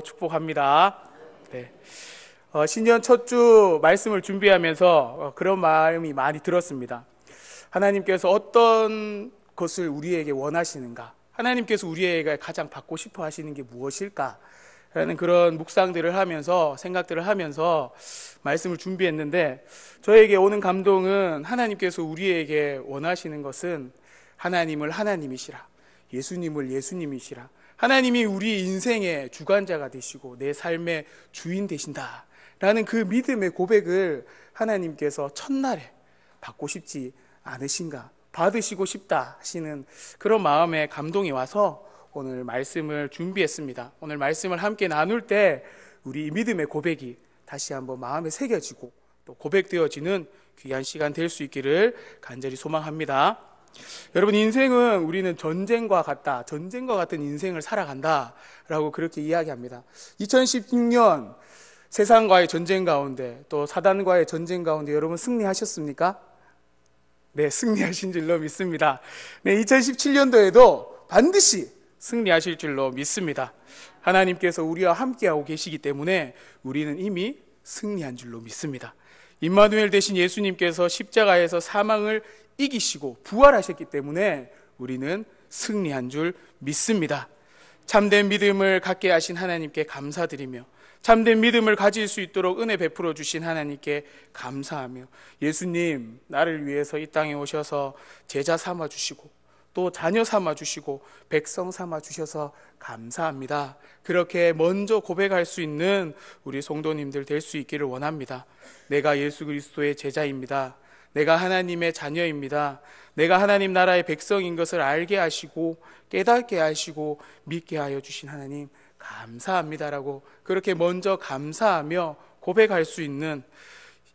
축복합니다. 네. 신년 첫 주 말씀을 준비하면서 그런 마음이 많이 들었습니다. 하나님께서 어떤 것을 우리에게 원하시는가? 하나님께서 우리에게 가장 받고 싶어 하시는 게 무엇일까? 라는 그런 묵상들을 하면서, 생각들을 하면서 말씀을 준비했는데, 저에게 오는 감동은 하나님께서 우리에게 원하시는 것은 하나님을 하나님이시라, 예수님을 예수님이시라, 하나님이 우리 인생의 주관자가 되시고 내 삶의 주인 되신다 라는 그 믿음의 고백을 하나님께서 첫날에 받고 싶지 않으신가, 받으시고 싶다 하시는 그런 마음에 감동이 와서 오늘 말씀을 준비했습니다. 오늘 말씀을 함께 나눌 때 우리 믿음의 고백이 다시 한번 마음에 새겨지고 또 고백되어지는 귀한 시간 될 수 있기를 간절히 소망합니다. 여러분, 인생은 우리는 전쟁과 같은 인생을 살아간다 라고 그렇게 이야기합니다. 2016년 세상과의 전쟁 가운데, 또 사단과의 전쟁 가운데 여러분 승리하셨습니까? 네, 승리하신 줄로 믿습니다. 네, 2017년도에도 반드시 승리하실 줄로 믿습니다. 하나님께서 우리와 함께하고 계시기 때문에 우리는 이미 승리한 줄로 믿습니다. 임마누엘 되신 예수님께서 십자가에서 사망을 이기시고 부활하셨기 때문에 우리는 승리한 줄 믿습니다. 참된 믿음을 갖게 하신 하나님께 감사드리며, 참된 믿음을 가질 수 있도록 은혜 베풀어 주신 하나님께 감사하며, 예수님 나를 위해서 이 땅에 오셔서 제자 삼아 주시고 또 자녀 삼아 주시고 백성 삼아 주셔서 감사합니다. 그렇게 먼저 고백할 수 있는 우리 성도님들 될 수 있기를 원합니다. 내가 예수 그리스도의 제자입니다. 내가 하나님의 자녀입니다. 내가 하나님 나라의 백성인 것을 알게 하시고 깨닫게 하시고 믿게 하여 주신 하나님 감사합니다라고 그렇게 먼저 감사하며 고백할 수 있는,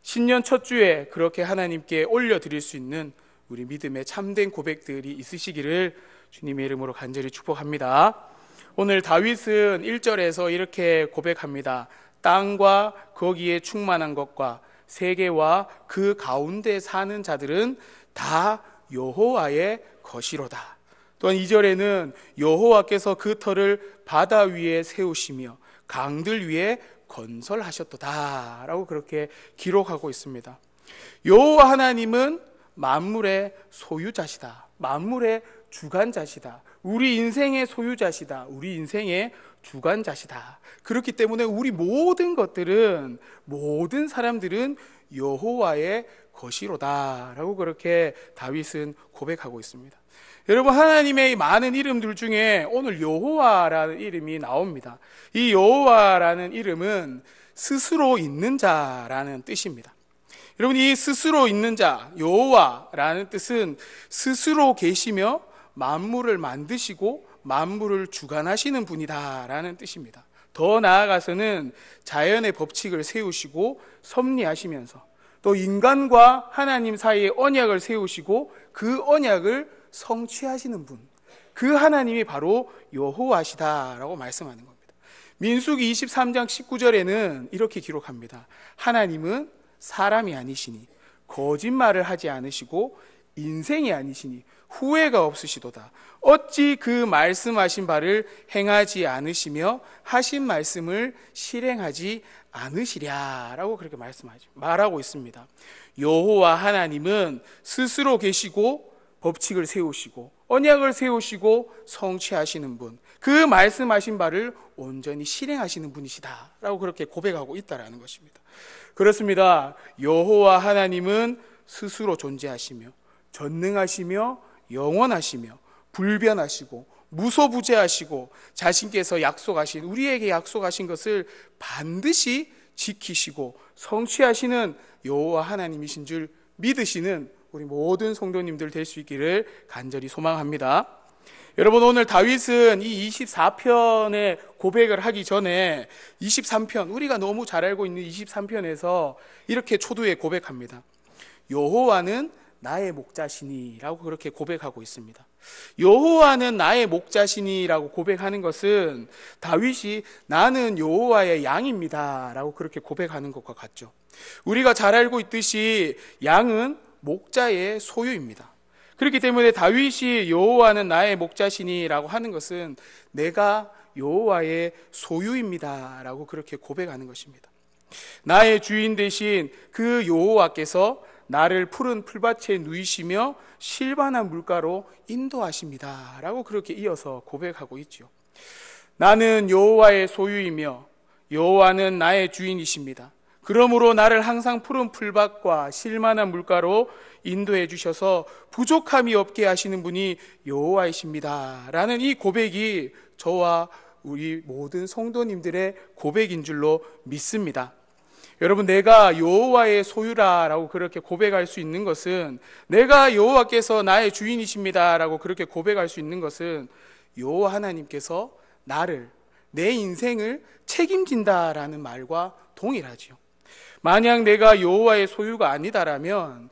신년 첫 주에 그렇게 하나님께 올려드릴 수 있는 우리 믿음의 참된 고백들이 있으시기를 주님의 이름으로 간절히 축복합니다. 오늘 다윗은 1절에서 이렇게 고백합니다. 땅과 거기에 충만한 것과 세계와 그 가운데 사는 자들은 다 여호와의 것이로다. 또한 2절에는 여호와께서 그 터를 바다 위에 세우시며 강들 위에 건설하셨도다 라고 그렇게 기록하고 있습니다. 여호와 하나님은 만물의 소유자시다, 만물의 주관자시다, 우리 인생의 소유자시다, 우리 인생의 주관자시다. 그렇기 때문에 우리 모든 것들은, 모든 사람들은 여호와의 것이로다 라고 그렇게 다윗은 고백하고 있습니다. 여러분, 하나님의 많은 이름들 중에 오늘 여호와라는 이름이 나옵니다. 이 여호와라는 이름은 스스로 있는 자라는 뜻입니다. 여러분, 이 스스로 있는 자, 여호와라는 뜻은 스스로 계시며 만물을 만드시고 만물을 주관하시는 분이다라는 뜻입니다. 더 나아가서는 자연의 법칙을 세우시고 섭리하시면서 또 인간과 하나님 사이에 언약을 세우시고 그 언약을 성취하시는 분, 그 하나님이 바로 여호와시다라고 말씀하는 겁니다. 민수기 23장 19절에는 이렇게 기록합니다. 하나님은 사람이 아니시니 거짓말을 하지 않으시고 인생이 아니시니 후회가 없으시도다. 어찌 그 말씀하신 바를 행하지 않으시며 하신 말씀을 실행하지 않으시랴라고 그렇게 말하고 있습니다. 여호와 하나님은 스스로 계시고 법칙을 세우시고 언약을 세우시고 성취하시는 분, 그 말씀하신 바를 온전히 실행하시는 분이시다라고 그렇게 고백하고 있다라는 것입니다. 그렇습니다. 여호와 하나님은 스스로 존재하시며 전능하시며 영원하시며 불변하시고 무소부재하시고 자신께서 약속하신, 우리에게 약속하신 것을 반드시 지키시고 성취하시는 여호와 하나님이신 줄 믿으시는 우리 모든 성도님들 될 수 있기를 간절히 소망합니다. 여러분, 오늘 다윗은 이 24편의 고백을 하기 전에 23편, 우리가 너무 잘 알고 있는 23편에서 이렇게 초두에 고백합니다. 여호와는 나의 목자시니 라고 그렇게 고백하고 있습니다. 여호와는 나의 목자시니 라고 고백하는 것은 다윗이 나는 여호와의 양입니다 라고 그렇게 고백하는 것과 같죠. 우리가 잘 알고 있듯이 양은 목자의 소유입니다. 그렇기 때문에 다윗이 여호와는 나의 목자시니 라고 하는 것은 내가 여호와의 소유입니다 라고 그렇게 고백하는 것입니다. 나의 주인 되신 그 여호와께서 나를 푸른 풀밭에 누이시며 실반한 물가로 인도하십니다 라고 그렇게 이어서 고백하고 있죠. 나는 여호와의 소유이며 여호와는 나의 주인이십니다. 그러므로 나를 항상 푸른 풀밭과 실만한 물가로 인도해 주셔서 부족함이 없게 하시는 분이 여호와이십니다 라는 이 고백이 저와 우리 모든 성도님들의 고백인 줄로 믿습니다. 여러분, 내가 여호와의 소유라라고 그렇게 고백할 수 있는 것은, 내가 여호와께서 나의 주인이십니다 라고 그렇게 고백할 수 있는 것은 여호와 하나님께서 나를, 내 인생을 책임진다라는 말과 동일하지요. 만약 내가 여호와의 소유가 아니다라면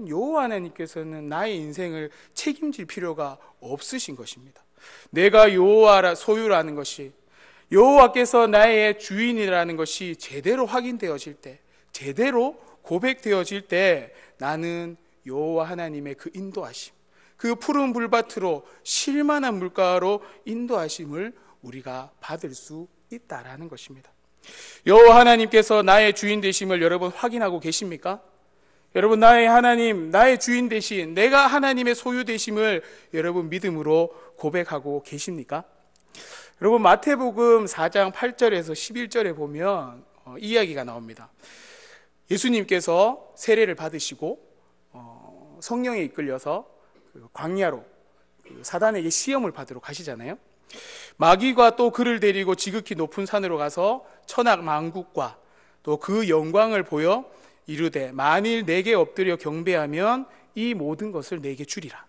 여호와 하나님께서는 나의 인생을 책임질 필요가 없으신 것입니다. 내가 여호와 소유라는 것이, 여호와께서 나의 주인이라는 것이 제대로 확인되어질 때, 제대로 고백되어질 때, 나는 여호와 하나님의 그 인도하심, 그 푸른 불밭으로 실만한 물가로 인도하심을 우리가 받을 수 있다라는 것입니다. 여호와 하나님께서 나의 주인 되심을 여러분 확인하고 계십니까? 여러분, 나의 하나님, 나의 주인 되신, 내가 하나님의 소유 되심을 여러분 믿음으로 고백하고 계십니까? 여러분, 마태복음 4장 8절에서 11절에 보면 이야기가 나옵니다. 예수님께서 세례를 받으시고 성령에 이끌려서 광야로 사단에게 시험을 받으러 가시잖아요. 마귀가 또 그를 데리고 지극히 높은 산으로 가서 천하 만국과 또 그 영광을 보여 이르되 만일 내게 엎드려 경배하면 이 모든 것을 내게 주리라.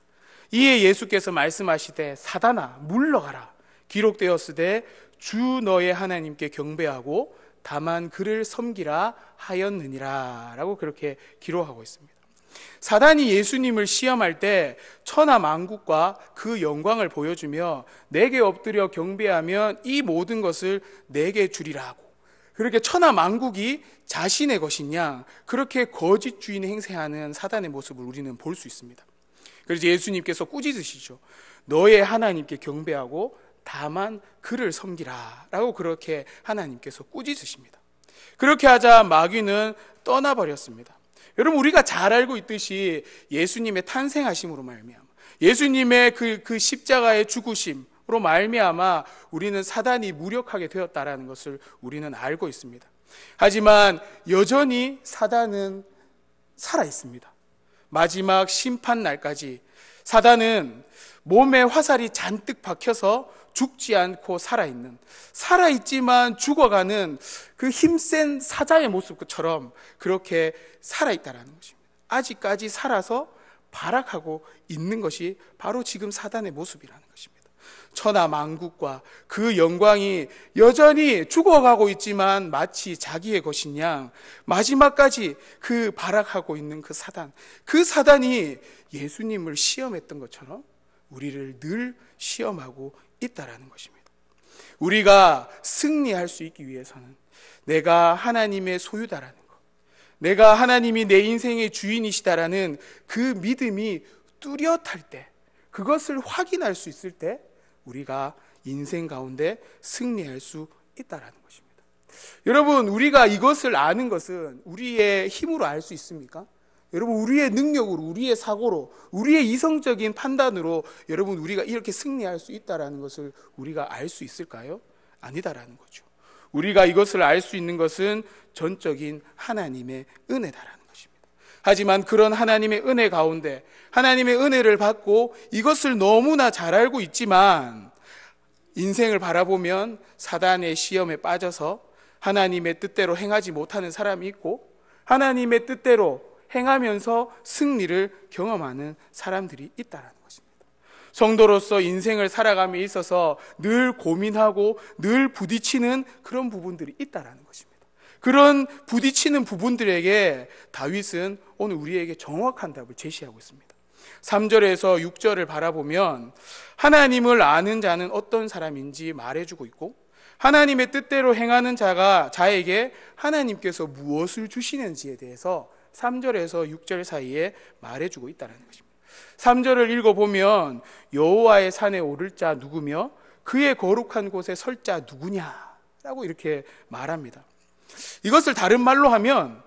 이에 예수께서 말씀하시되 사단아 물러가라. 기록되었으되 주 너의 하나님께 경배하고 다만 그를 섬기라 하였느니라 라고 그렇게 기록하고 있습니다. 사단이 예수님을 시험할 때 천하 만국과 그 영광을 보여주며 내게 엎드려 경배하면 이 모든 것을 내게 주리라고, 그렇게 천하 만국이 자신의 것이냐 그렇게 거짓 주인 행세하는 사단의 모습을 우리는 볼 수 있습니다. 그래서 예수님께서 꾸짖으시죠. 너의 하나님께 경배하고 다만 그를 섬기라 라고 그렇게 하나님께서 꾸짖으십니다. 그렇게 하자 마귀는 떠나버렸습니다. 여러분, 우리가 잘 알고 있듯이 예수님의 탄생하심으로 말미암아, 예수님의 그 십자가의 죽으심으로 말미암아 우리는 사단이 무력하게 되었다라는 것을 우리는 알고 있습니다. 하지만 여전히 사단은 살아 있습니다. 마지막 심판 날까지 사단은 몸에 화살이 잔뜩 박혀서 죽지 않고 살아있지만 죽어가는 그 힘센 사자의 모습처럼 그렇게 살아있다는 것입니다. 아직까지 살아서 발악하고 있는 것이 바로 지금 사단의 모습이라는 것입니다. 천하 만국과 그 영광이 여전히 죽어가고 있지만 마치 자기의 것인 양 마지막까지 그 발악하고 있는 그 사단이 예수님을 시험했던 것처럼 우리를 늘 시험하고 있다라는 것입니다. 우리가 승리할 수 있기 위해서는 내가 하나님의 소유다라는 것, 내가 하나님이 내 인생의 주인이시다라는 그 믿음이 뚜렷할 때, 그것을 확인할 수 있을 때 우리가 인생 가운데 승리할 수 있다라는 것입니다. 여러분, 우리가 이것을 아는 것은 우리의 힘으로 알 수 있습니까? 여러분, 우리의 능력으로, 우리의 사고로, 우리의 이성적인 판단으로 여러분 우리가 이렇게 승리할 수 있다라는 것을 우리가 알 수 있을까요? 아니다라는 거죠. 우리가 이것을 알 수 있는 것은 전적인 하나님의 은혜다라는 것입니다. 하지만 그런 하나님의 은혜 가운데 하나님의 은혜를 받고 이것을 너무나 잘 알고 있지만 인생을 바라보면 사단의 시험에 빠져서 하나님의 뜻대로 행하지 못하는 사람이 있고 하나님의 뜻대로 행하면서 승리를 경험하는 사람들이 있다는 것입니다. 성도로서 인생을 살아감에 있어서 늘 고민하고 늘 부딪히는 그런 부분들이 있다는 것입니다. 그런 부딪히는 부분들에게 다윗은 오늘 우리에게 정확한 답을 제시하고 있습니다. 3절에서 6절을 바라보면 하나님을 아는 자는 어떤 사람인지 말해주고 있고 하나님의 뜻대로 행하는 자에게 하나님께서 무엇을 주시는지에 대해서 3절에서 6절 사이에 말해주고 있다는 것입니다. 3절을 읽어보면 여호와의 산에 오를 자 누구며 그의 거룩한 곳에 설 자 누구냐라고 이렇게 말합니다. 이것을 다른 말로 하면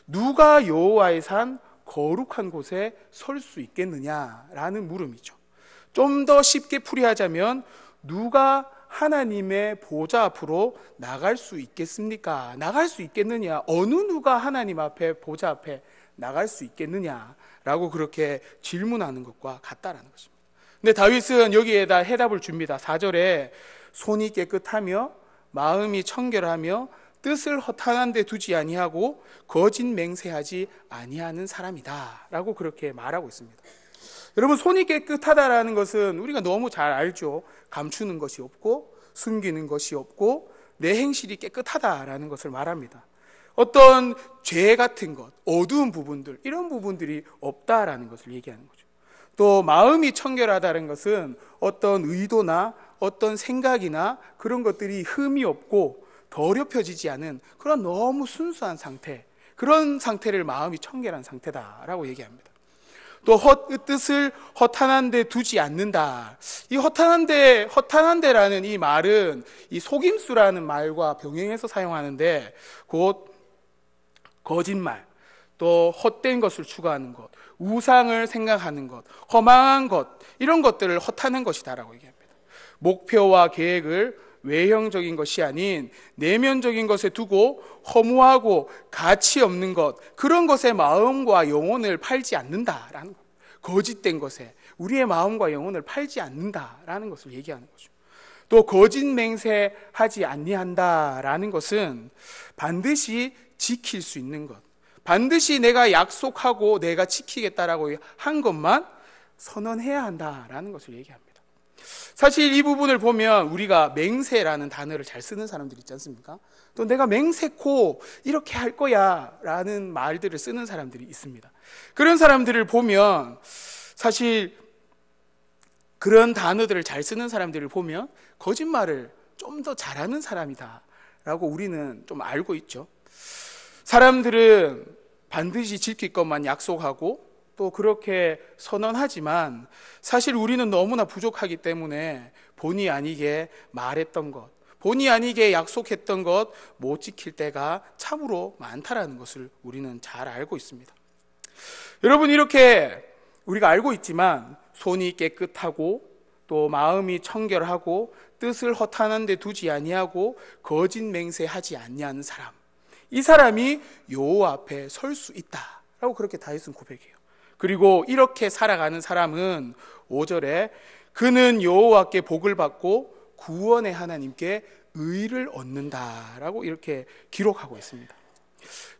누가 여호와의 산 거룩한 곳에 설 수 있겠느냐라는 물음이죠. 좀 더 쉽게 풀이하자면 누가 하나님의 보좌 앞으로 나갈 수 있겠습니까? 나갈 수 있겠느냐? 어느 누가 하나님 앞에 보좌 앞에 나갈 수 있겠느냐라고 그렇게 질문하는 것과 같다라는 것입니다. 근데 다윗은 여기에다 해답을 줍니다. 4절에 손이 깨끗하며 마음이 청결하며 뜻을 허탄한 데 두지 아니하고 거짓 맹세하지 아니하는 사람이다 라고 그렇게 말하고 있습니다. 여러분, 손이 깨끗하다라는 것은 우리가 너무 잘 알죠. 감추는 것이 없고 숨기는 것이 없고 내 행실이 깨끗하다라는 것을 말합니다. 어떤 죄 같은 것, 어두운 부분들, 이런 부분들이 없다라는 것을 얘기하는 거죠. 또 마음이 청결하다는 것은 어떤 의도나 어떤 생각이나 그런 것들이 흠이 없고 더럽혀지지 않은 그런 너무 순수한 상태, 그런 상태를 마음이 청결한 상태다라고 얘기합니다. 또 뜻을 허탄한 데 두지 않는다. 이 허탄한 데라는 이 말은 이 속임수라는 말과 병행해서 사용하는데 곧 거짓말, 또 헛된 것을 추구하는 것, 우상을 생각하는 것, 허망한 것, 이런 것들을 허탄한 것이다라고 얘기합니다. 목표와 계획을 외형적인 것이 아닌 내면적인 것에 두고 허무하고 가치 없는 것, 그런 것에 마음과 영혼을 팔지 않는다라는 것. 거짓된 것에 우리의 마음과 영혼을 팔지 않는다라는 것을 얘기하는 거죠. 또 거짓 맹세하지 아니한다라는 것은 반드시 지킬 수 있는 것, 반드시 내가 약속하고 내가 지키겠다라고 한 것만 선언해야 한다라는 것을 얘기합니다. 사실 이 부분을 보면 우리가 맹세라는 단어를 잘 쓰는 사람들 있지 않습니까? 또 내가 맹세코 이렇게 할 거야 라는 말들을 쓰는 사람들이 있습니다. 그런 사람들을 보면 사실 그런 단어들을 잘 쓰는 사람들을 보면 거짓말을 좀 더 잘하는 사람이다 라고 우리는 좀 알고 있죠. 사람들은 반드시 지킬 것만 약속하고 또 그렇게 선언하지만 사실 우리는 너무나 부족하기 때문에 본의 아니게 말했던 것, 본의 아니게 약속했던 것 못 지킬 때가 참으로 많다라는 것을 우리는 잘 알고 있습니다. 여러분, 이렇게 우리가 알고 있지만 손이 깨끗하고 또 마음이 청결하고 뜻을 허탄한 데 두지 아니하고 거짓 맹세하지 아니하는 사람, 이 사람이 여호와 앞에 설 수 있다라고 그렇게 다윗은 고백해요. 그리고 이렇게 살아가는 사람은 5절에 그는 여호와께 복을 받고 구원의 하나님께 의를 얻는다라고 이렇게 기록하고 있습니다.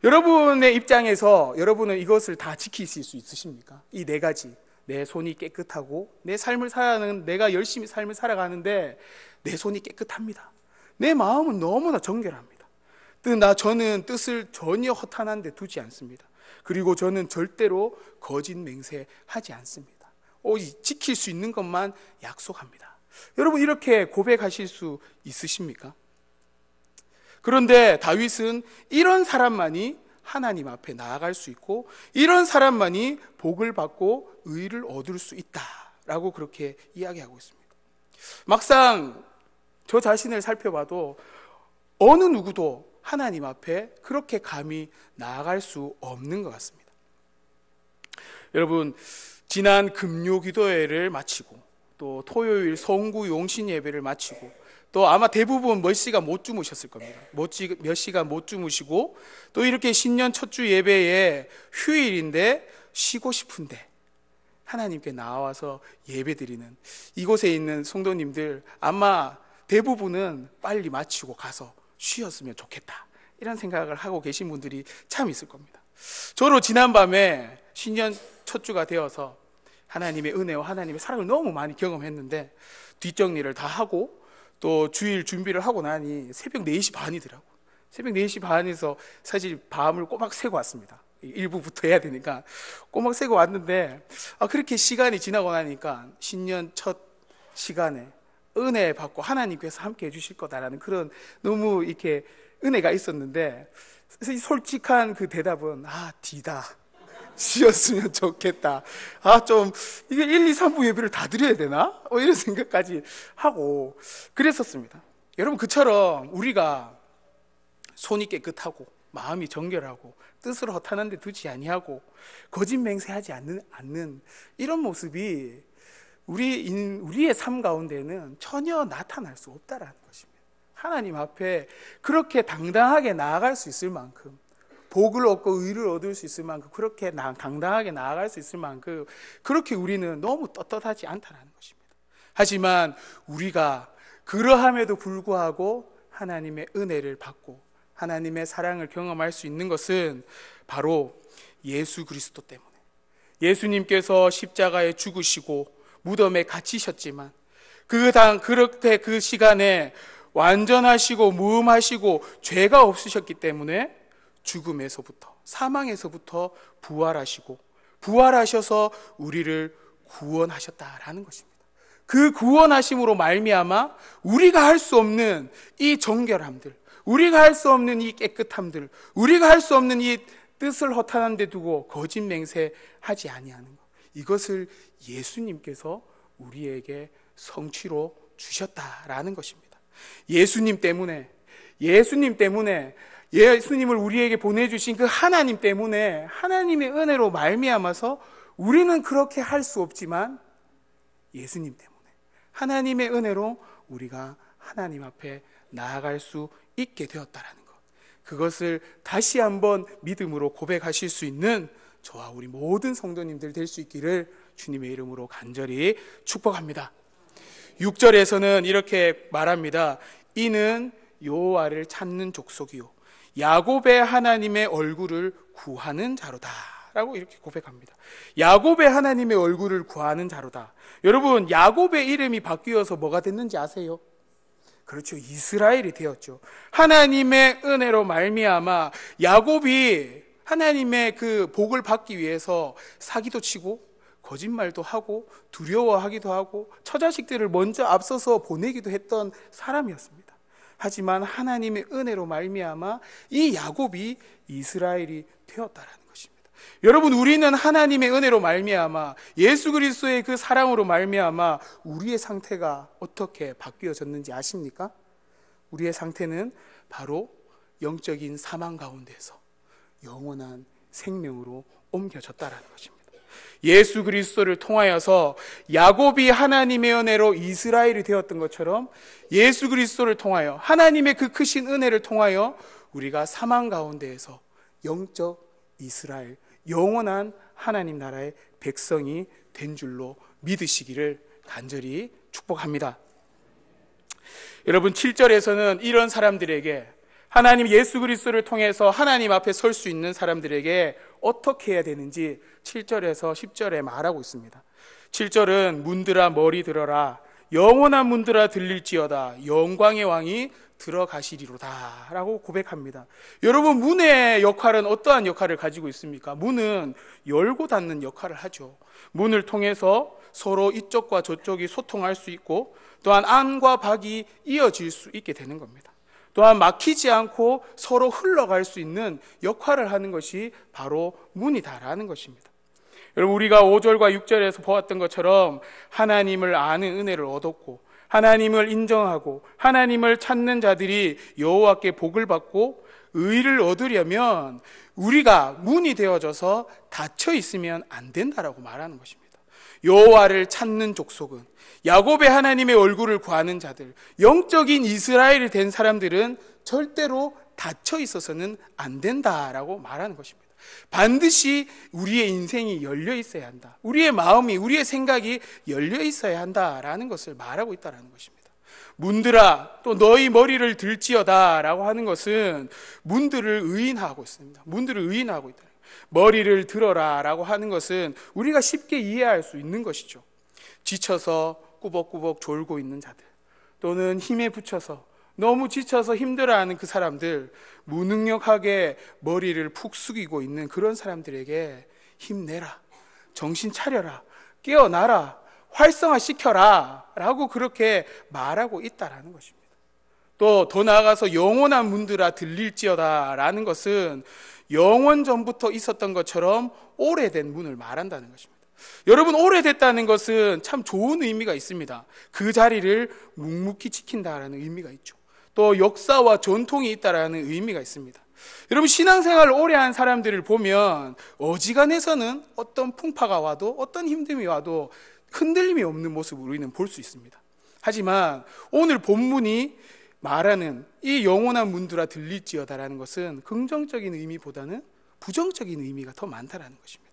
여러분의 입장에서 여러분은 이것을 다 지키실 수 있으십니까? 이 네 가지, 내 손이 깨끗하고 내 삶을 살아가는, 내가 열심히 삶을 살아가는데 내 손이 깨끗합니다. 내 마음은 너무나 정결합니다. 저는 뜻을 전혀 허탄한 데 두지 않습니다. 그리고 저는 절대로 거짓 맹세하지 않습니다. 오직 지킬 수 있는 것만 약속합니다. 여러분, 이렇게 고백하실 수 있으십니까? 그런데 다윗은 이런 사람만이 하나님 앞에 나아갈 수 있고 이런 사람만이 복을 받고 의를 얻을 수 있다라고 그렇게 이야기하고 있습니다. 막상 저 자신을 살펴봐도 어느 누구도 하나님 앞에 그렇게 감히 나아갈 수 없는 것 같습니다. 여러분, 지난 금요기도회를 마치고 또 토요일 성구 용신 예배를 마치고 또 아마 대부분 몇 시간 못 주무셨을 겁니다. 몇 시간 못 주무시고 또 이렇게 신년 첫 주 예배에 휴일인데 쉬고 싶은데 하나님께 나와서 예배드리는 이곳에 있는 성도님들 아마 대부분은 빨리 마치고 가서 쉬었으면 좋겠다, 이런 생각을 하고 계신 분들이 참 있을 겁니다. 저로 지난밤에 신년 첫 주가 되어서 하나님의 은혜와 하나님의 사랑을 너무 많이 경험했는데 뒷정리를 다 하고 또 주일 준비를 하고 나니 새벽 4시 반이더라고. 새벽 4시 반에서 사실 밤을 꼬박 새고 왔습니다. 일부부터 해야 되니까 꼬박 새고 왔는데 그렇게 시간이 지나고 나니까 신년 첫 시간에 은혜 받고 하나님께서 함께 해주실 거다라는 그런 너무 이렇게 은혜가 있었는데 솔직한 그 대답은 D다. 지었으면 좋겠다. 좀 이게 1, 2, 3부 예배를 다 드려야 되나? 이런 생각까지 하고 그랬었습니다. 여러분, 그처럼 우리가 손이 깨끗하고 마음이 정결하고 뜻을 허탄한 데 두지 아니하고 거짓 맹세하지 않는 이런 모습이 우리의 삶 가운데는 전혀 나타날 수 없다라는 것입니다. 하나님 앞에 그렇게 당당하게 나아갈 수 있을 만큼, 복을 얻고 의를 얻을 수 있을 만큼, 그렇게 당당하게 나아갈 수 있을 만큼 그렇게 우리는 너무 떳떳하지 않다는 것입니다. 하지만 우리가 그러함에도 불구하고 하나님의 은혜를 받고 하나님의 사랑을 경험할 수 있는 것은 바로 예수 그리스도 때문에, 예수님께서 십자가에 죽으시고 무덤에 갇히셨지만 그렇게 그 시간에 완전하시고 무음하시고 죄가 없으셨기 때문에 죽음에서부터, 사망에서부터 부활하시고 부활하셔서 우리를 구원하셨다라는 것입니다. 그 구원하심으로 말미암아 우리가 할 수 없는 이 정결함들, 우리가 할 수 없는 이 깨끗함들, 우리가 할 수 없는 이 뜻을 허탄한 데 두고 거짓 맹세하지 아니하는 것, 이것을 예수님께서 우리에게 성취로 주셨다라는 것입니다. 예수님 때문에 예수님을 우리에게 보내주신 그 하나님 때문에, 하나님의 은혜로 말미암아서 우리는 그렇게 할 수 없지만 예수님 때문에, 하나님의 은혜로 우리가 하나님 앞에 나아갈 수 있게 되었다라는 것, 그것을 다시 한번 믿음으로 고백하실 수 있는 저와 우리 모든 성도님들 될 수 있기를 주님의 이름으로 간절히 축복합니다. 6절에서는 이렇게 말합니다. 이는 여호와를 찾는 족속이요 야곱의 하나님의 얼굴을 구하는 자로다 라고 이렇게 고백합니다. 야곱의 하나님의 얼굴을 구하는 자로다. 여러분, 야곱의 이름이 바뀌어서 뭐가 됐는지 아세요? 그렇죠, 이스라엘이 되었죠. 하나님의 은혜로 말미암아 야곱이 하나님의 그 복을 받기 위해서 사기도 치고 거짓말도 하고 두려워하기도 하고 처자식들을 먼저 앞서서 보내기도 했던 사람이었습니다. 하지만 하나님의 은혜로 말미암아 이 야곱이 이스라엘이 되었다라는 것입니다. 여러분, 우리는 하나님의 은혜로 말미암아 예수 그리스도의 그 사랑으로 말미암아 우리의 상태가 어떻게 바뀌어졌는지 아십니까? 우리의 상태는 바로 영적인 사망 가운데서 영원한 생명으로 옮겨졌다라는 것입니다. 예수 그리스도를 통하여서 야곱이 하나님의 은혜로 이스라엘이 되었던 것처럼 예수 그리스도를 통하여 하나님의 그 크신 은혜를 통하여 우리가 사망 가운데에서 영적 이스라엘, 영원한 하나님 나라의 백성이 된 줄로 믿으시기를 간절히 축복합니다. 여러분, 7절에서는 이런 사람들에게, 하나님 예수 그리스도를 통해서 하나님 앞에 설 수 있는 사람들에게 어떻게 해야 되는지 7절에서 10절에 말하고 있습니다. 7절은 문들아 머리 들어라, 영원한 문들아 들릴지어다, 영광의 왕이 들어가시리로다 라고 고백합니다. 여러분, 문의 역할은 어떠한 역할을 가지고 있습니까? 문은 열고 닫는 역할을 하죠. 문을 통해서 서로 이쪽과 저쪽이 소통할 수 있고 또한 안과 밖이 이어질 수 있게 되는 겁니다. 또한 막히지 않고 서로 흘러갈 수 있는 역할을 하는 것이 바로 문이다라는 것입니다. 여러분, 우리가 5절과 6절에서 보았던 것처럼 하나님을 아는 은혜를 얻었고 하나님을 인정하고 하나님을 찾는 자들이 여호와께 복을 받고 의를 얻으려면 우리가 문이 되어져서 닫혀 있으면 안 된다라고 말하는 것입니다. 여호와를 찾는 족속은, 야곱의 하나님의 얼굴을 구하는 자들, 영적인 이스라엘이 된 사람들은 절대로 닫혀 있어서는 안 된다라고 말하는 것입니다. 반드시 우리의 인생이 열려 있어야 한다, 우리의 마음이, 우리의 생각이 열려 있어야 한다라는 것을 말하고 있다는 것입니다. 문들아 또 너희 머리를 들지어다 라고 하는 것은 문들을 의인하고 있습니다. 문들을 의인하고 있다. 머리를 들어라 라고 하는 것은 우리가 쉽게 이해할 수 있는 것이죠. 지쳐서 꾸벅꾸벅 졸고 있는 자들, 또는 힘에 부쳐서 너무 지쳐서 힘들어하는 그 사람들, 무능력하게 머리를 푹 숙이고 있는 그런 사람들에게 힘내라, 정신 차려라, 깨어나라, 활성화시켜라 라고 그렇게 말하고 있다라는 것입니다. 또 더 나아가서 영원한 문들아 들릴지어다 라는 것은 영원 전부터 있었던 것처럼 오래된 문을 말한다는 것입니다. 여러분, 오래됐다는 것은 참 좋은 의미가 있습니다. 그 자리를 묵묵히 지킨다라는 의미가 있죠. 또 역사와 전통이 있다라는 의미가 있습니다. 여러분, 신앙생활을 오래 한 사람들을 보면 어지간해서는 어떤 풍파가 와도 어떤 힘듦이 와도 흔들림이 없는 모습을 우리는 볼 수 있습니다. 하지만 오늘 본문이 말하는 이 영원한 문들아 들릴지어다라는 것은 긍정적인 의미보다는 부정적인 의미가 더 많다라는 것입니다.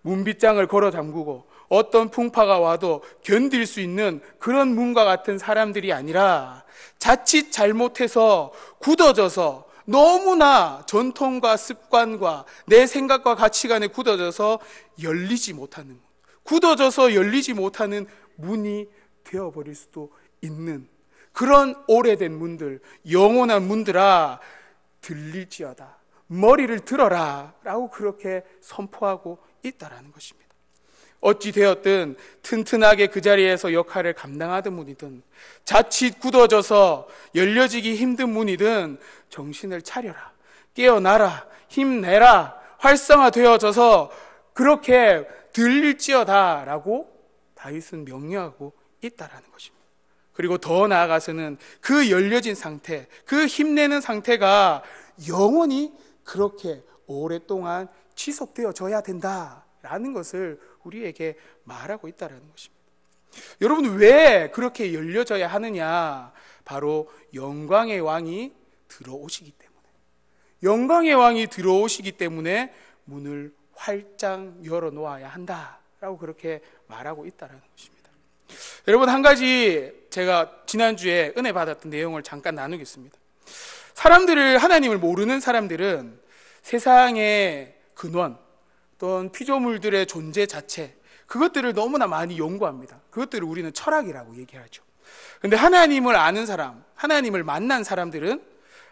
문빗장을 걸어 잠그고 어떤 풍파가 와도 견딜 수 있는 그런 문과 같은 사람들이 아니라 자칫 잘못해서 굳어져서 너무나 전통과 습관과 내 생각과 가치관에 굳어져서 열리지 못하는 문, 굳어져서 열리지 못하는 문이 되어버릴 수도 있는 그런 오래된 문들, 영원한 문들아 들릴지어다, 머리를 들어라 라고 그렇게 선포하고 있다라는 것입니다. 어찌 되었든 튼튼하게 그 자리에서 역할을 감당하던 문이든 자칫 굳어져서 열려지기 힘든 문이든 정신을 차려라, 깨어나라, 힘내라, 활성화되어져서 그렇게 들릴지어다 라고 다윗은 명령하고 있다라는 것입니다. 그리고 더 나아가서는 그 열려진 상태, 그 힘내는 상태가 영원히 그렇게 오랫동안 지속되어져야 된다라는 것을 우리에게 말하고 있다는 것입니다. 여러분, 왜 그렇게 열려져야 하느냐? 바로 영광의 왕이 들어오시기 때문에, 영광의 왕이 들어오시기 때문에 문을 활짝 열어놓아야 한다라고 그렇게 말하고 있다는 것입니다. 여러분, 한 가지 제가 지난주에 은혜 받았던 내용을 잠깐 나누겠습니다. 하나님을 모르는 사람들은 세상의 근원 또는 피조물들의 존재 자체, 그것들을 너무나 많이 연구합니다. 그것들을 우리는 철학이라고 얘기하죠. 그런데 하나님을 아는 사람, 하나님을 만난 사람들은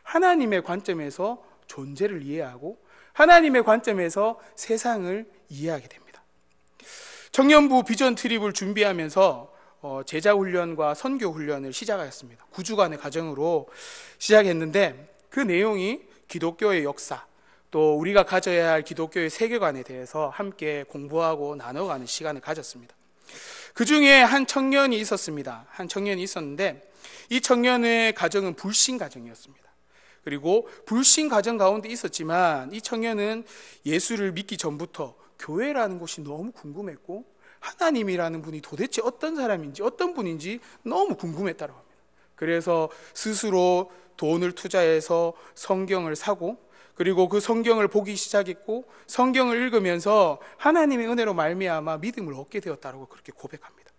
하나님의 관점에서 존재를 이해하고 하나님의 관점에서 세상을 이해하게 됩니다. 청년부 비전 트립을 준비하면서 제자훈련과 선교훈련을 시작하였습니다. 9주간의 과정으로 시작했는데 그 내용이 기독교의 역사, 또 우리가 가져야 할 기독교의 세계관에 대해서 함께 공부하고 나눠가는 시간을 가졌습니다. 그 중에 한 청년이 있었습니다. 한 청년이 있었는데 이 청년의 가정은 불신 가정이었습니다. 그리고 불신 가정 가운데 있었지만 이 청년은 예수를 믿기 전부터 교회라는 곳이 너무 궁금했고 하나님이라는 분이 도대체 어떤 사람인지 어떤 분인지 너무 궁금했다고 합니다. 그래서 스스로 돈을 투자해서 성경을 사고 그리고 그 성경을 보기 시작했고 성경을 읽으면서 하나님의 은혜로 말미암아 믿음을 얻게 되었다고 그렇게 고백합니다.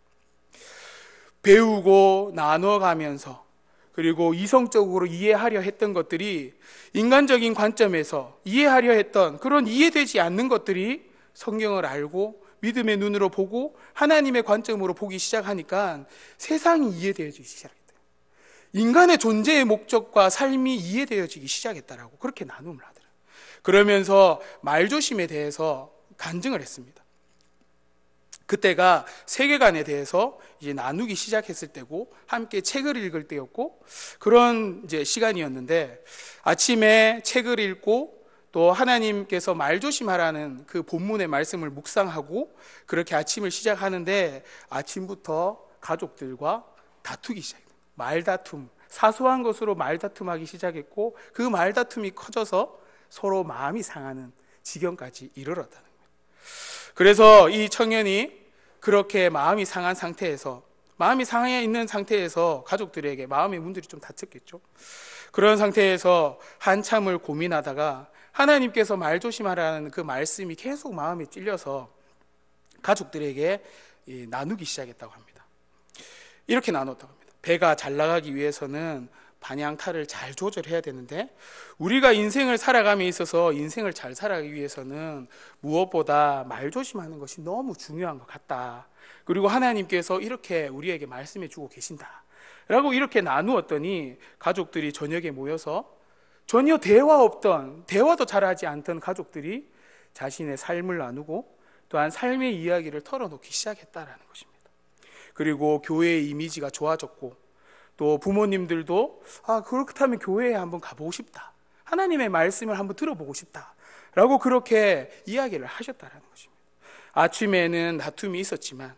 배우고 나눠가면서 그리고 이성적으로 이해하려 했던 것들이 인간적인 관점에서 이해하려 했던 그런 이해되지 않는 것들이 성경을 알고 믿음의 눈으로 보고 하나님의 관점으로 보기 시작하니까 세상이 이해되어지기 시작했대요. 인간의 존재의 목적과 삶이 이해되어지기 시작했다라고 그렇게 나눔을 하더라고요. 그러면서 말조심에 대해서 간증을 했습니다. 그때가 세계관에 대해서 이제 나누기 시작했을 때고 함께 책을 읽을 때였고 그런 이제 시간이었는데 아침에 책을 읽고 또 하나님께서 말조심하라는 그 본문의 말씀을 묵상하고 그렇게 아침을 시작하는데 아침부터 가족들과 다투기 시작했어요. 말다툼, 사소한 것으로 말다툼하기 시작했고 그 말다툼이 커져서 서로 마음이 상하는 지경까지 이르렀다는 거예요. 그래서 이 청년이 그렇게 마음이 상한 상태에서 마음이 상해 있는 상태에서 가족들에게 마음의 문들이 좀 닫혔겠죠. 그런 상태에서 한참을 고민하다가 하나님께서 말조심하라는 그 말씀이 계속 마음에 찔려서 가족들에게 나누기 시작했다고 합니다. 이렇게 나눴다고 합니다. 배가 잘 나가기 위해서는 방향타를 잘 조절해야 되는데 우리가 인생을 살아감에 있어서 인생을 잘 살아가기 위해서는 무엇보다 말조심하는 것이 너무 중요한 것 같다. 그리고 하나님께서 이렇게 우리에게 말씀해 주고 계신다 라고 이렇게 나누었더니 가족들이 저녁에 모여서 전혀 대화도 잘하지 않던 가족들이 자신의 삶을 나누고 또한 삶의 이야기를 털어놓기 시작했다라는 것입니다. 그리고 교회의 이미지가 좋아졌고 또 부모님들도 그렇다면 교회에 한번 가보고 싶다, 하나님의 말씀을 한번 들어보고 싶다 라고 그렇게 이야기를 하셨다라는 것입니다. 아침에는 다툼이 있었지만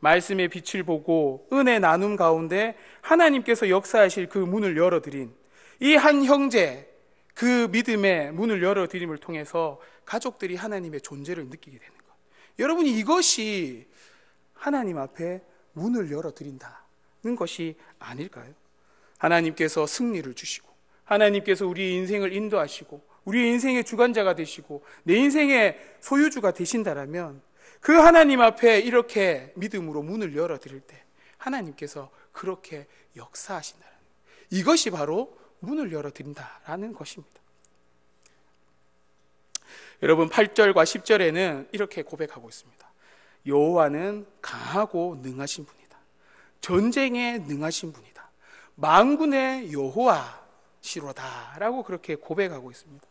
말씀의 빛을 보고 은혜 나눔 가운데 하나님께서 역사하실 그 문을 열어드린 이 한 형제, 그 믿음의 문을 열어드림을 통해서 가족들이 하나님의 존재를 느끼게 되는 것. 여러분, 이것이 하나님 앞에 문을 열어드린다는 것이 아닐까요? 하나님께서 승리를 주시고 하나님께서 우리의 인생을 인도하시고 우리의 인생의 주관자가 되시고 내 인생의 소유주가 되신다라면 그 하나님 앞에 이렇게 믿음으로 문을 열어드릴 때 하나님께서 그렇게 역사하신다는 거예요. 이것이 바로 문을 열어드린다라는 것입니다. 여러분, 8절과 10절에는 이렇게 고백하고 있습니다. 여호와는 강하고 능하신 분이다. 전쟁에 능하신 분이다. 만군의 여호와시로다 라고 그렇게 고백하고 있습니다.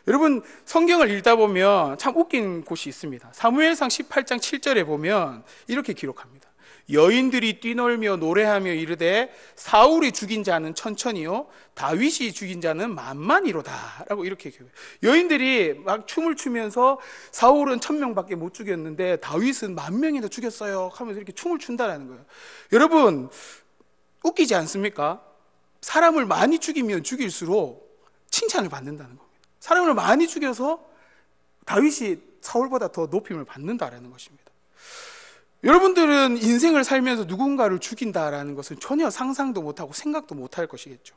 여러분, 성경을 읽다 보면 참 웃긴 곳이 있습니다. 사무엘상 18장 7절에 보면 이렇게 기록합니다. 여인들이 뛰놀며 노래하며 이르되 사울이 죽인 자는 천천히요 다윗이 죽인 자는 만만이로다 라고 이렇게 기록해요. 여인들이 막 춤을 추면서 사울은 1000명밖에 못 죽였는데 다윗은 10,000명이나 죽였어요 하면서 이렇게 춤을 춘다라는 거예요. 여러분, 웃기지 않습니까? 사람을 많이 죽이면 죽일수록 칭찬을 받는다는 겁니다. 사람을 많이 죽여서 다윗이 사울보다 더 높임을 받는다라는 것입니다. 여러분들은 인생을 살면서 누군가를 죽인다라는 것은 전혀 상상도 못하고 생각도 못할 것이겠죠.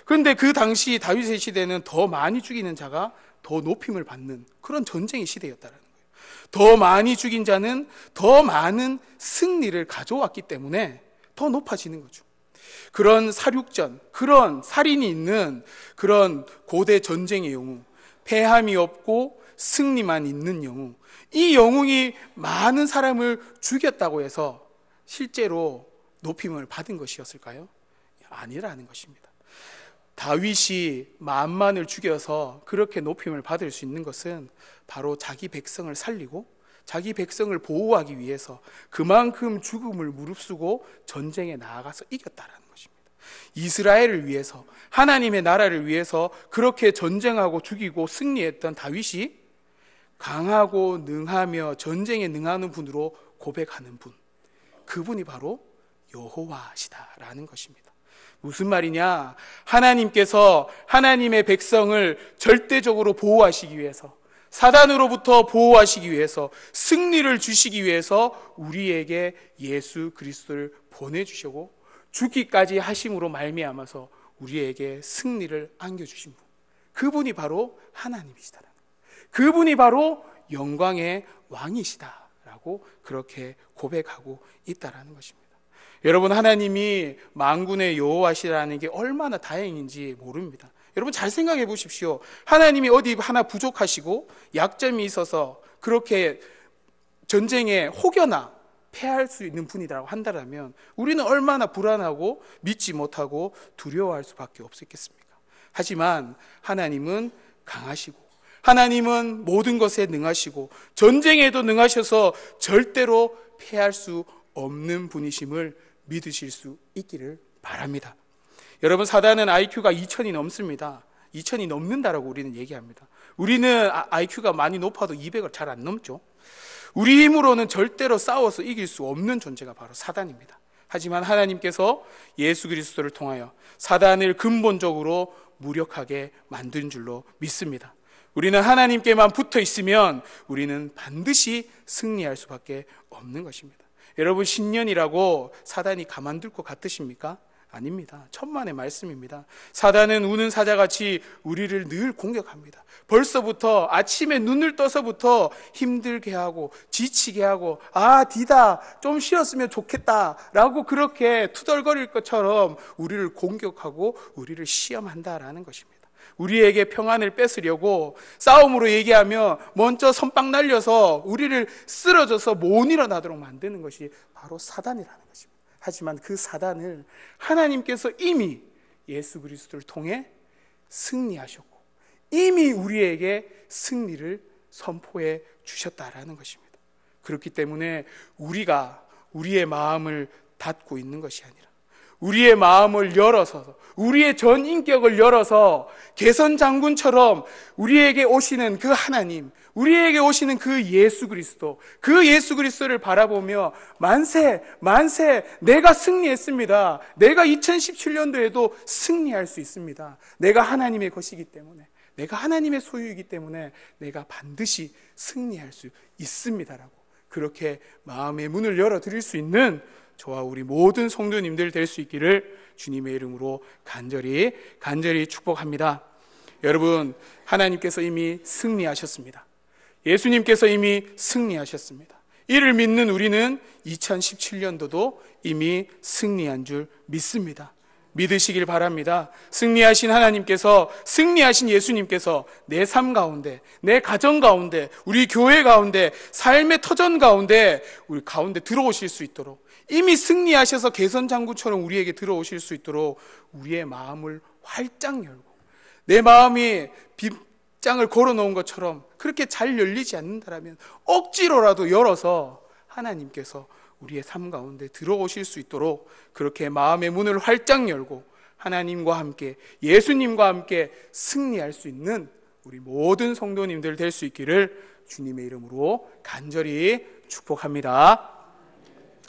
그런데 그 당시 다윗의 시대는 더 많이 죽이는 자가 더 높임을 받는 그런 전쟁의 시대였다라는 거예요. 더 많이 죽인 자는 더 많은 승리를 가져왔기 때문에 더 높아지는 거죠. 그런 사륙전, 그런 살인이 있는 그런 고대 전쟁의 영웅, 패함이 없고 승리만 있는 영웅, 이 영웅이 많은 사람을 죽였다고 해서 실제로 높임을 받은 것이었을까요? 아니라는 것입니다. 다윗이 만만을 죽여서 그렇게 높임을 받을 수 있는 것은 바로 자기 백성을 살리고 자기 백성을 보호하기 위해서 그만큼 죽음을 무릅쓰고 전쟁에 나아가서 이겼다라는 것입니다. 이스라엘을 위해서, 하나님의 나라를 위해서 그렇게 전쟁하고 죽이고 승리했던 다윗이 강하고 능하며 전쟁에 능하는 분으로 고백하는 분, 그분이 바로 여호와시다라는 것입니다. 무슨 말이냐? 하나님께서 하나님의 백성을 절대적으로 보호하시기 위해서, 사단으로부터 보호하시기 위해서, 승리를 주시기 위해서 우리에게 예수 그리스도를 보내주시고 죽기까지 하심으로 말미암아서 우리에게 승리를 안겨주신 분, 그분이 바로 하나님이시다. 그분이 바로 영광의 왕이시다라고 그렇게 고백하고 있다라는 것입니다. 여러분, 하나님이 만군의 여호와시라는 게 얼마나 다행인지 모릅니다. 여러분, 잘 생각해 보십시오. 하나님이 어디 하나 부족하시고 약점이 있어서 그렇게 전쟁에 혹여나 패할 수 있는 분이라고 한다면 우리는 얼마나 불안하고 믿지 못하고 두려워할 수밖에 없었겠습니까? 하지만 하나님은 강하시고 하나님은 모든 것에 능하시고 전쟁에도 능하셔서 절대로 패할 수 없는 분이심을 믿으실 수 있기를 바랍니다. 여러분, 사단은 IQ가 2000이 넘습니다. 2000이 넘는다라고 우리는 얘기합니다. 우리는 IQ가 많이 높아도 200을 잘 안 넘죠. 우리 힘으로는 절대로 싸워서 이길 수 없는 존재가 바로 사단입니다. 하지만 하나님께서 예수 그리스도를 통하여 사단을 근본적으로 무력하게 만든 줄로 믿습니다. 우리는 하나님께만 붙어 있으면 우리는 반드시 승리할 수밖에 없는 것입니다. 여러분, 신년이라고 사단이 가만둘 것 같으십니까? 아닙니다. 천만의 말씀입니다. 사단은 우는 사자같이 우리를 늘 공격합니다. 벌써부터 아침에 눈을 떠서부터 힘들게 하고 지치게 하고 디다 좀 쉬었으면 좋겠다 라고 그렇게 투덜거릴 것처럼 우리를 공격하고 우리를 시험한다라는 것입니다. 우리에게 평안을 뺏으려고 싸움으로 얘기하며 먼저 선빵 날려서 우리를 쓰러져서 못 일어나도록 만드는 것이 바로 사단이라는 것입니다. 하지만 그 사단을 하나님께서 이미 예수 그리스도를 통해 승리하셨고 이미 우리에게 승리를 선포해 주셨다라는 것입니다. 그렇기 때문에 우리가 우리의 마음을 닫고 있는 것이 아니라 우리의 마음을 열어서, 우리의 전 인격을 열어서 개선 장군처럼 우리에게 오시는 그 하나님, 우리에게 오시는 그 예수 그리스도를 바라보며 만세 내가 승리했습니다. 내가 2017년도에도 승리할 수 있습니다. 내가 하나님의 것이기 때문에, 내가 하나님의 소유이기 때문에 내가 반드시 승리할 수 있습니다라고, 그렇게 마음의 문을 열어드릴 수 있는 저와 우리 모든 성도님들 될 수 있기를 주님의 이름으로 간절히 축복합니다. 여러분, 하나님께서 이미 승리하셨습니다. 예수님께서 이미 승리하셨습니다. 이를 믿는 우리는 2017년도도 이미 승리한 줄 믿습니다. 믿으시길 바랍니다. 승리하신 하나님께서, 승리하신 예수님께서 내 삶 가운데, 내 가정 가운데, 우리 교회 가운데, 삶의 터전 가운데, 우리 가운데 들어오실 수 있도록, 이미 승리하셔서 개선장구처럼 우리에게 들어오실 수 있도록 우리의 마음을 활짝 열고, 내 마음이 빗장을 걸어놓은 것처럼 그렇게 잘 열리지 않는다면 억지로라도 열어서 하나님께서 우리의 삶 가운데 들어오실 수 있도록 그렇게 마음의 문을 활짝 열고 하나님과 함께, 예수님과 함께 승리할 수 있는 우리 모든 성도님들 될 수 있기를 주님의 이름으로 간절히 축복합니다.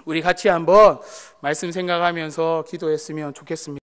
우리 같이 한번 말씀 생각하면서 기도했으면 좋겠습니다.